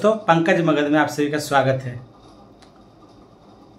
दोस्तों, पंकज मगध में आप सभी का स्वागत है।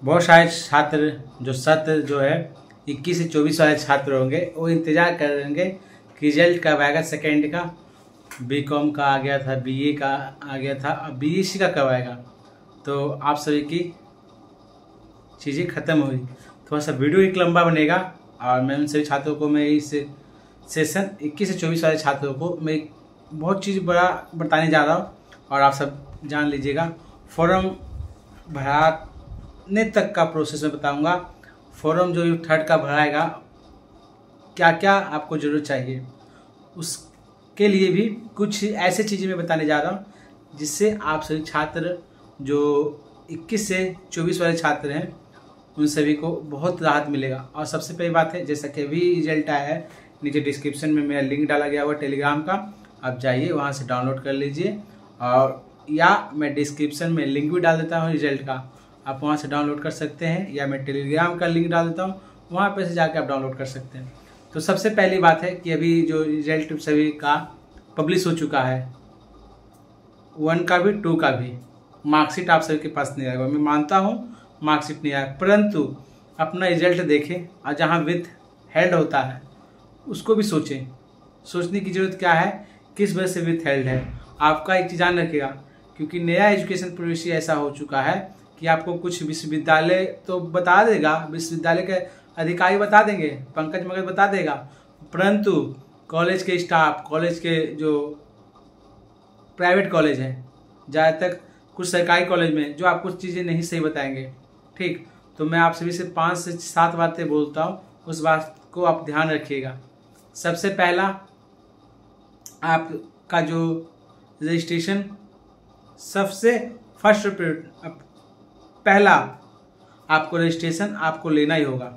बहुत सारे छात्र जो सत्र जो है 21 से 24 वाले छात्र होंगे वो इंतज़ार कर रहे होंगे कि रिजल्ट कब आएगा। सेकेंड का बीकॉम का आ गया था, बीए का आ गया था, अब बीएससी का कब आएगा। तो आप सभी की चीज़ें ख़त्म हुई। थोड़ा सा वीडियो एक लंबा बनेगा और मैं उन सभी छात्रों को मैं इस सेशन 21 से 24 वाले छात्रों को मैं बहुत चीज़ बड़ा बताने जा रहा हूँ और आप सब जान लीजिएगा। फॉर्म भराने तक का प्रोसेस में बताऊंगा। फॉर्म जो थर्ड का भराएगा क्या क्या आपको ज़रूरत चाहिए, उसके लिए भी कुछ ऐसे चीज़ें मैं बताने जा रहा हूँ जिससे आप सभी छात्र जो 21 से 24 वाले छात्र हैं उन सभी को बहुत राहत मिलेगा। और सबसे पहली बात है, जैसा कि अभी रिजल्ट आया है, नीचे डिस्क्रिप्शन में मेरा लिंक डाला गया हुआ टेलीग्राम का, आप जाइए वहाँ से डाउनलोड कर लीजिए। और या मैं डिस्क्रिप्शन में लिंक भी डाल देता हूँ रिजल्ट का, आप वहाँ से डाउनलोड कर सकते हैं, या मैं टेलीग्राम का लिंक डाल देता हूँ, वहाँ पे से जाके आप डाउनलोड कर सकते हैं। तो सबसे पहली बात है कि अभी जो रिजल्ट सभी का पब्लिश हो चुका है, 1 का भी 2 का भी, मार्कशीट आप सभी के पास नहीं आएगा। मैं मानता हूँ मार्कशीट नहीं आएगा, परंतु अपना रिजल्ट देखें और जहाँ विथ हेल्ड होता है उसको भी सोचें। सोचने की ज़रूरत क्या है, किस वजह से विथ हेल्ड है। आपका एक चीज़ ध्यान रखिएगा, क्योंकि नया एजुकेशन पॉलिसी ऐसा हो चुका है कि आपको कुछ विश्वविद्यालय तो बता देगा, विश्वविद्यालय के अधिकारी बता देंगे, पंकज मगध बता देगा, परंतु कॉलेज के स्टाफ, कॉलेज के जो प्राइवेट कॉलेज हैं, ज़्यादातर कुछ सरकारी कॉलेज में जो आपको चीज़ें नहीं सही बताएंगे। ठीक, तो मैं आप सभी से 5 से 7 बातें बोलता हूँ, उस बात को आप ध्यान रखिएगा। सबसे पहला, आपका जो रजिस्ट्रेशन सबसे फर्स्ट पहला आपको रजिस्ट्रेशन आपको लेना ही होगा।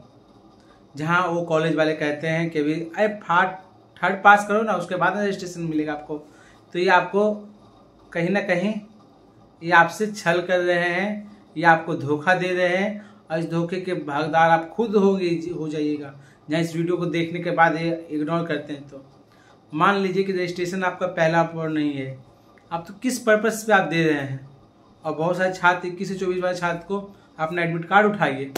जहाँ वो कॉलेज वाले कहते हैं कि अभी अरे थर्ड पास करो ना, उसके बाद रजिस्ट्रेशन मिलेगा आपको, तो ये आपको कहीं ना कहीं ये आपसे छल कर रहे हैं, ये आपको धोखा दे रहे हैं, और इस धोखे के भागीदार आप खुद हो जाइएगा जहाँ इस वीडियो को देखने के बाद ये इग्नोर करते हैं। तो मान लीजिए कि रजिस्ट्रेशन आपका पहला पॉइंट नहीं है, आप तो किस पर्पस पे आप दे रहे हैं। और बहुत सारे छात्र 21 से 24 वाले छात्र को अपना एडमिट कार्ड उठाइए,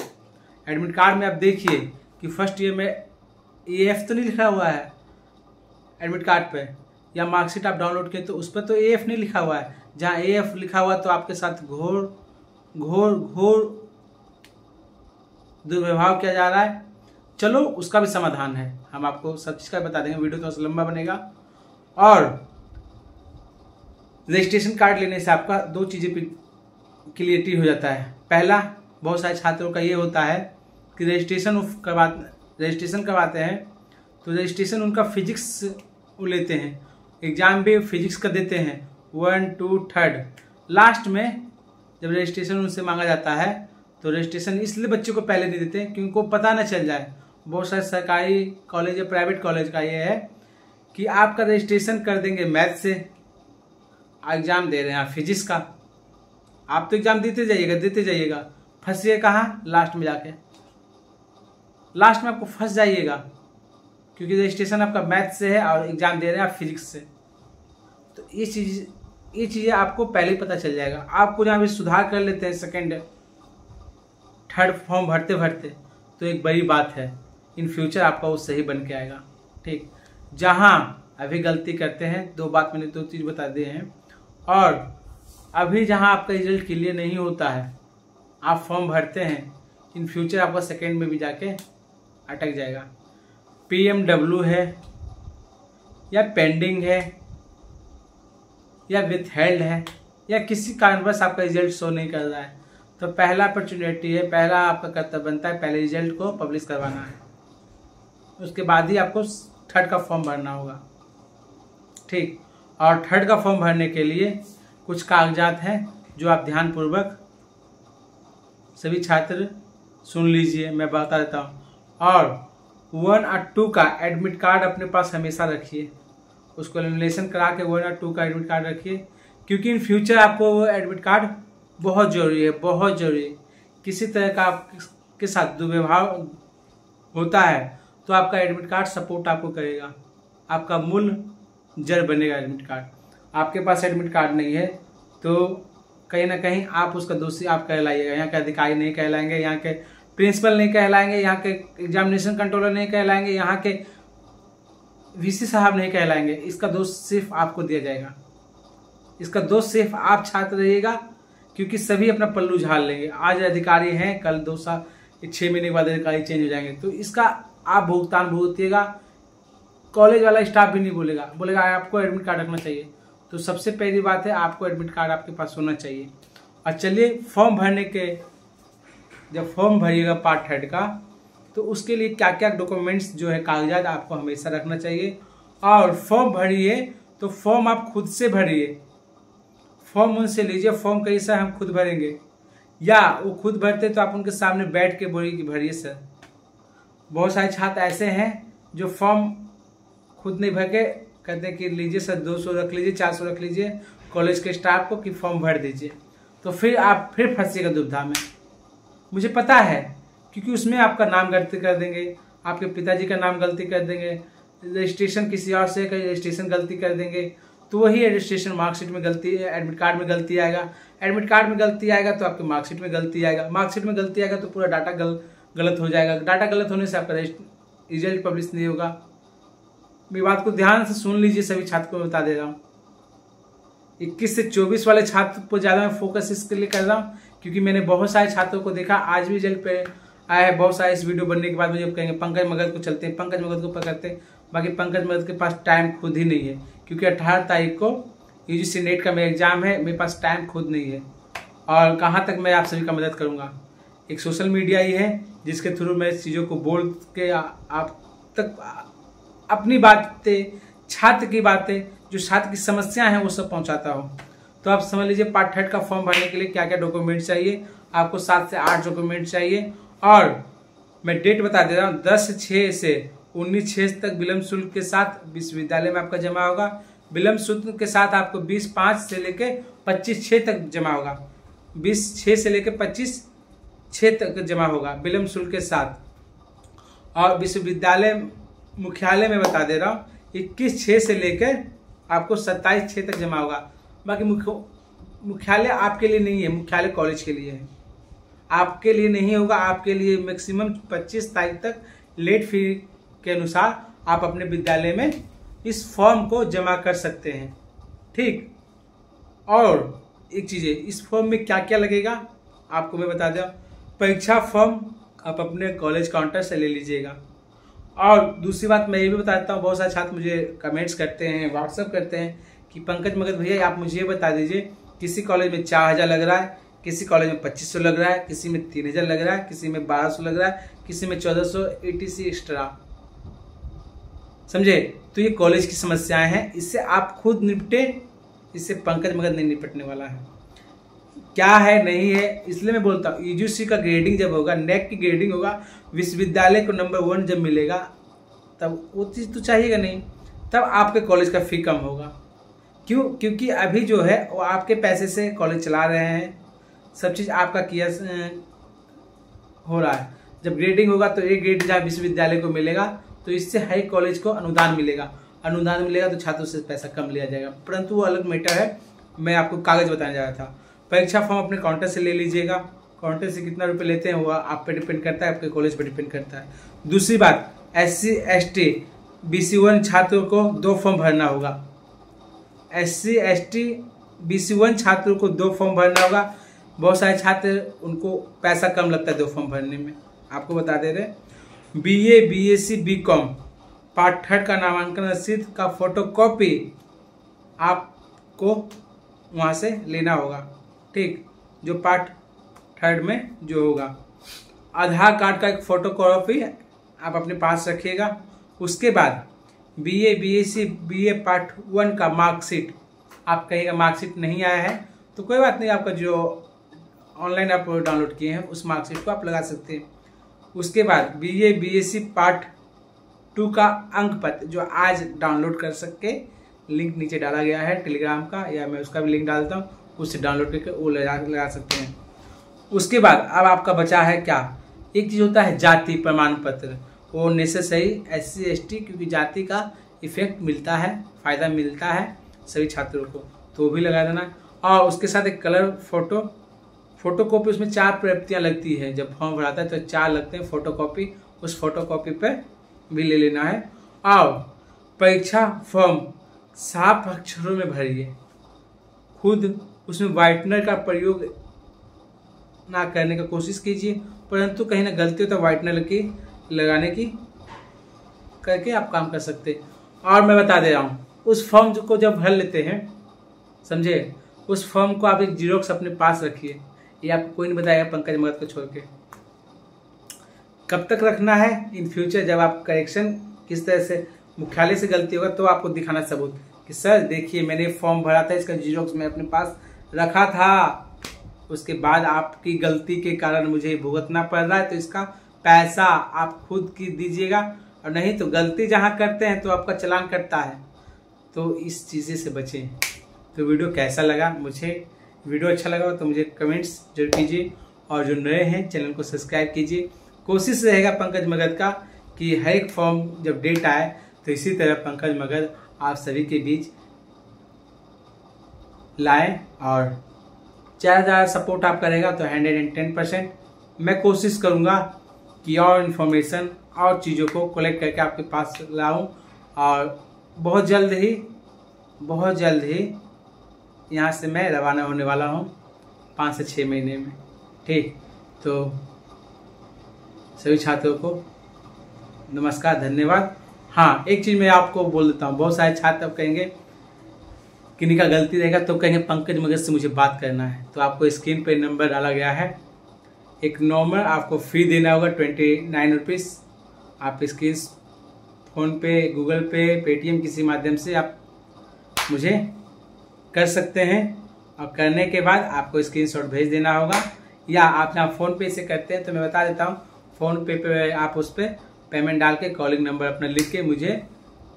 एडमिट कार्ड में आप देखिए कि फर्स्ट ईयर में AF तो नहीं लिखा हुआ है एडमिट कार्ड पे, या मार्कशीट आप डाउनलोड किए तो उस पर तो AF नहीं लिखा हुआ है। जहाँ AF लिखा हुआ तो आपके साथ घोर घोर घोर दुर्व्यवहार किया जा रहा है। चलो उसका भी समाधान है, हम आपको सब चीज़ का बता देंगे। वीडियो थोड़ा सा लंबा बनेगा। और रजिस्ट्रेशन कार्ड लेने से आपका 2 चीज़ें क्लियरिटी हो जाता है। पहला, बहुत सारे छात्रों का ये होता है कि रजिस्ट्रेशन करवाते हैं तो रजिस्ट्रेशन उनका फिजिक्स वो लेते हैं, एग्ज़ाम भी फिजिक्स का देते हैं 1, 2, 3, लास्ट में जब रजिस्ट्रेशन उनसे मांगा जाता है तो रजिस्ट्रेशन इसलिए बच्चे को पहले नहीं देते कि उनको पता ना चल जाए। बहुत सारे सरकारी कॉलेज या प्राइवेट कॉलेज का ये है कि आपका रजिस्ट्रेशन कर देंगे मैथ से, एग्ज़ाम दे रहे हैं फिजिक्स का, आप तो एग्ज़ाम देते जाइएगा, फंसिए कहाँ, लास्ट में जाके लास्ट में आपको फंस जाइएगा, क्योंकि रजिस्ट्रेशन आपका मैथ से है और एग्ज़ाम दे रहे हैं आप फिजिक्स से। तो ये चीज़ें आपको पहले ही पता चल जाएगा। आपको जहाँ भी सुधार कर लेते हैं सेकेंड थर्ड फॉर्म भरते तो एक बड़ी बात है, इन फ्यूचर आपका वो सही बन के आएगा। ठीक, जहाँ अभी गलती करते हैं, 2 बात मैंने 2 चीज़ बता दिए हैं। और अभी जहाँ आपका रिजल्ट क्लियर नहीं होता है, आप फॉर्म भरते हैं, इन फ्यूचर आपका सेकेंड में भी जाके अटक जाएगा। PMW है या पेंडिंग है या विथ हेल्ड है या किसी कारणवश आपका रिजल्ट शो नहीं कर रहा है, तो पहला अपॉर्चुनिटी है, पहला आपका कर्तव्य बनता है पहले रिजल्ट को पब्लिश करवाना है, उसके बाद ही आपको थर्ड का फॉर्म भरना होगा। ठीक, और थर्ड का फॉर्म भरने के लिए कुछ कागजात हैं जो आप ध्यानपूर्वक सभी छात्र सुन लीजिए, मैं बता देता हूँ। और 1 और 2 का एडमिट कार्ड अपने पास हमेशा रखिए, उसको लेमिनेशन करा के 1 और 2 का एडमिट कार्ड रखिए, क्योंकि इन फ्यूचर आपको वो एडमिट कार्ड बहुत ज़रूरी है, बहुत ज़रूरी है। किसी तरह का आपके साथ दुर्व्यवहार होता है तो आपका एडमिट कार्ड सपोर्ट आपको करेगा, आपका मूल जड़ बनेगा एडमिट कार्ड। आपके पास एडमिट कार्ड नहीं है तो कहीं ना कहीं आप उसका दोषी आप कहलाइएगा। यहाँ के अधिकारी नहीं कहलाएंगे, यहाँ के प्रिंसिपल नहीं कहलाएंगे, यहाँ के एग्जामिनेशन कंट्रोलर नहीं कहलाएंगे, यहाँ के वीसी साहब नहीं कहलाएंगे। इसका दोष सिर्फ आपको दिया जाएगा, इसका दोष सिर्फ आप छात्र रहिएगा, क्योंकि सभी अपना पल्लू झाड़ लेंगे। आज अधिकारी हैं, कल 2 साल 6 महीने के बाद अधिकारी चेंज हो जाएंगे, तो इसका आप भुगतान भुगतिएगा। कॉलेज वाला स्टाफ भी नहीं बोलेगा आपको एडमिट कार्ड रखना चाहिए। तो सबसे पहली बात है, आपको एडमिट कार्ड आपके पास होना चाहिए। और चलिए फॉर्म भरने के, जब फॉर्म भरिएगा पार्ट 3 का, तो उसके लिए क्या क्या डॉक्यूमेंट्स जो है कागजात आपको हमेशा रखना चाहिए। और फॉर्म भरिए तो फॉर्म आप खुद से भरिए, फॉर्म उनसे लीजिए। फॉर्म कैसा हम खुद भरेंगे या वो खुद भरते तो आप उनके सामने बैठ के बोलिए कि भरिए सर। बहुत सारे छात्र ऐसे हैं जो फॉर्म खुद नहीं भर के कहते हैं कि लीजिए सर 200 रख लीजिए, 400 रख लीजिए कॉलेज के स्टाफ को कि फॉर्म भर दीजिए। तो फिर आप फिर फंसिएगा दुविधा में। मुझे पता है, क्योंकि उसमें आपका नाम गलती कर देंगे, आपके पिताजी का नाम गलती कर देंगे, रजिस्ट्रेशन किसी और से रजिस्ट्रेशन गलती कर देंगे, तो वही रजिस्ट्रेशन मार्कशीट में गलती, एडमिट कार्ड में गलती आएगा। एडमिट कार्ड में गलती आएगा तो आपके मार्कशीट में गलती आएगा, मार्कशीट में गलती आएगा तो पूरा डाटा गलत हो जाएगा। डाटा गलत होने से आपका रिजल्ट पब्लिश नहीं होगा। मेरी बात को ध्यान से सुन लीजिए, सभी छात्र को बता दे रहा हूँ। 21 से 24 वाले छात्र को ज़्यादा मैं फोकस इसके लिए कर रहा हूँ, क्योंकि मैंने बहुत सारे छात्रों को देखा, आज भी रिजल्ट पे आया है। बहुत सारे इस वीडियो बनने के बाद मुझे कहेंगे पंकज मगध को चलते हैं, पंकज मगध को पकड़ते हैं। बाकी पंकज मगध के पास टाइम खुद ही नहीं है, क्योंकि 18 तारीख को यूजीसी नेट का मेरा एग्जाम है, मेरे पास टाइम खुद नहीं है। और कहाँ तक मैं आप सभी का मदद करूँगा। एक सोशल मीडिया ही है जिसके थ्रू मैं इस चीज़ों को बोल के आप तक अपनी बातें, छात्र की बातें, जो छात्र की समस्या हैं वो सब पहुंचाता हूं। तो आप समझ लीजिए पार्ट 3 का फॉर्म भरने के लिए क्या क्या डॉक्यूमेंट चाहिए। आपको 7 से 8 डॉक्यूमेंट चाहिए। और मैं डेट बता दे रहा हूँ, 10/6 से 19/6 तक विलम्ब शुल्क के साथ विश्वविद्यालय में आपका जमा होगा। विलम्ब शुल्क के साथ आपको 20/5 से लेके 25/6 तक जमा होगा। 20/6 से लेके 25/6 तक जमा होगा विलम्ब शुल्क के साथ। और विश्वविद्यालय मुख्यालय में बता दे रहा हूँ, 21/6 से लेकर आपको 27/6 तक जमा होगा। बाकी मुख्यालय आपके लिए नहीं है, मुख्यालय कॉलेज के लिए है, आपके लिए नहीं होगा। आपके लिए मैक्सिमम 25 तारीख तक लेट फी के अनुसार आप अपने विद्यालय में इस फॉर्म को जमा कर सकते हैं। ठीक, और एक चीज़ है, इस फॉर्म में क्या क्या लगेगा आपको मैं बता दूं। परीक्षा फॉर्म आप अपने कॉलेज काउंटर से ले लीजिएगा। और दूसरी बात मैं ये भी बताता हूँ, बहुत सारे छात्र मुझे कमेंट्स करते हैं, व्हाट्सअप करते हैं कि पंकज मगध भैया आप मुझे ये बता दीजिए, किसी कॉलेज में 4000 लग रहा है, किसी कॉलेज में 2500 लग रहा है, किसी में 3000 लग रहा है, किसी में 1200 लग रहा है, किसी में 1400 etc एक्स्ट्रा। समझे? तो ये कॉलेज की समस्याएं हैं, इससे आप खुद निपटे, इससे पंकज मगध नहीं निपटने वाला है। क्या है नहीं है, इसलिए मैं बोलता हूँ यूजीसी का ग्रेडिंग जब होगा, नेक की ग्रेडिंग होगा, विश्वविद्यालय को नंबर 1 जब मिलेगा, तब वो चीज़ तो चाहिएगा नहीं, तब आपके कॉलेज का फी कम होगा। क्यों? क्योंकि अभी जो है वो आपके पैसे से कॉलेज चला रहे हैं, सब चीज़ आपका किया हो रहा है। जब ग्रेडिंग होगा तो एक ग्रेड जहाँ विश्वविद्यालय को मिलेगा, तो इससे हर कॉलेज को अनुदान मिलेगा। अनुदान मिलेगा तो छात्रों से पैसा कम लिया जाएगा, परंतु वो अलग मैटर है। मैं आपको कागज बताने जा रहा था। परीक्षा फॉर्म अपने काउंटर से ले लीजिएगा। काउंटर से कितना रुपए लेते हैं वो आप पे डिपेंड करता है, आपके कॉलेज पे डिपेंड करता है। दूसरी बात, SC ST BC1 छात्रों को 2 फॉर्म भरना होगा। SC ST BC1 छात्रों को 2 फॉर्म भरना होगा। बहुत सारे छात्र उनको पैसा कम लगता है 2 फॉर्म भरने में, आपको बता दे रहे। BA BSc BCom पार्ट 3 का नामांकन रसीद का फोटोकॉपी आपको वहाँ से लेना होगा। ठीक, जो पार्ट 3 में जो होगा। आधार कार्ड का एक फोटोकॉपी आप अपने पास रखिएगा। उसके बाद BA BSc BA पार्ट 1 का मार्कशीट, आप कहिएगा मार्कशीट नहीं आया है तो कोई बात नहीं, आपका जो ऑनलाइन आप डाउनलोड किए हैं उस मार्कशीट को आप लगा सकते हैं। उसके बाद BA BSc पार्ट 2 का अंक पत्र जो आज डाउनलोड कर सकते, लिंक नीचे डाला गया है टेलीग्राम का, या मैं उसका भी लिंक डालता हूँ, उससे डाउनलोड करके वो लगा सकते हैं। उसके बाद अब आपका बचा है क्या, एक चीज़ होता है जाति प्रमाण पत्र, वो नेसेसरी SC ST, क्योंकि जाति का इफेक्ट मिलता है, फ़ायदा मिलता है सभी छात्रों को, तो वो भी लगा देना। और उसके साथ एक कलर फोटो कॉपी, उसमें 4 प्रतियां लगती है। जब फॉर्म भराता है तो 4 लगते हैं फोटो कॉपी, उस फोटो कॉपी पे भी ले लेना है। और परीक्षा फॉर्म साफ अक्षरों में भरिए, खुद उसमें वाइटनर का प्रयोग ना करने का कोशिश कीजिए, परंतु कहीं ना गलती हो तो वाइटनर की लगाने की करके आप काम कर सकते हैं। और मैं बता दे रहा हूँ, उस फॉर्म को जब भर लेते हैं, समझे, उस फॉर्म को आप एक जीरोक्स अपने पास रखिए। ये आपको कोई नहीं बताएगा पंकज मगध को छोड़ के। कब तक रखना है? इन फ्यूचर जब आप करेक्शन किस तरह से मुख्यालय से गलती होगा तो आपको दिखाना सबूत कि सर देखिए मैंने फॉर्म भरा था, इसका जीरोक्स मैं अपने पास रखा था, उसके बाद आपकी गलती के कारण मुझे भुगतना पड़ रहा है, तो इसका पैसा आप खुद की दीजिएगा। और नहीं तो गलती जहाँ करते हैं तो आपका चालान कटता है। तो इस चीज़ें से बचें। तो वीडियो कैसा लगा? मुझे वीडियो अच्छा लगा तो मुझे कमेंट्स जरूर कीजिए, और जो नए हैं चैनल को सब्सक्राइब कीजिए। कोशिश रहेगा पंकज मगध का कि हर एक फॉर्म जब डेट आए तो इसी तरह पंकज मगध आप सभी के बीच लाएं। और ज़्यादा सपोर्ट आप करेगा तो 110% मैं कोशिश करूँगा कि और इन्फॉर्मेशन और चीज़ों को कलेक्ट करके आपके पास लाऊं। और बहुत जल्द ही यहाँ से मैं रवाना होने वाला हूँ 5 से 6 महीने में। ठीक, तो सभी छात्रों को नमस्कार, धन्यवाद। हाँ, एक चीज़ मैं आपको बोल देता हूँ, बहुत सारे छात्र अब कहेंगे किन्हीं का गलती रहेगा तो कहेंगे पंकज मगध से मुझे बात करना है। तो आपको स्क्रीन पे नंबर डाला गया है, एक नॉर्मल आपको फी देना होगा 29 रुपीज़। आप इसकी फ़ोनपे, गूगल पे, पेटीएम किसी माध्यम से आप मुझे कर सकते हैं। और करने के बाद आपको स्क्रीनशॉट भेज देना होगा, या आप जहाँ फ़ोनपे से करते हैं तो मैं बता देता हूँ, फ़ोनपे पे आप उस पर पेमेंट डाल के कॉलिंग नंबर अपना लिख के मुझे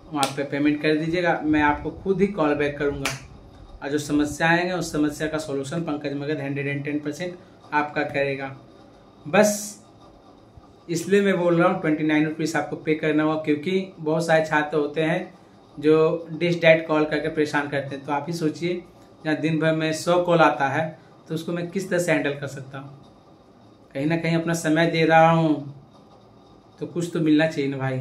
वहाँ पे पेमेंट कर दीजिएगा। मैं आपको खुद ही कॉल बैक करूँगा, और जो समस्या आएंगे उस समस्या का सॉल्यूशन पंकज मगध 110% आपका करेगा। बस इसलिए मैं बोल रहा हूँ 29 रुपीज़ आपको पे करना होगा, क्योंकि बहुत सारे छात्र होते हैं जो डिश डैट कॉल करके परेशान करते हैं। तो आप ही सोचिए, जहाँ दिन भर में 100 कॉल आता है तो उसको मैं किस तरह से हैंडल कर सकता हूँ। कहीं ना कहीं अपना समय दे रहा हूँ तो कुछ तो मिलना चाहिए ना भाई।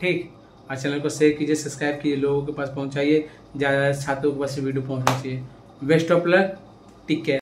ठीक, और चैनल को शेयर कीजिए, सब्सक्राइब कीजिए, लोगों के पास पहुँचाइए, ज़्यादा छात्रों के पास वीडियो पहुँचना चाहिए। Best of luck, take care.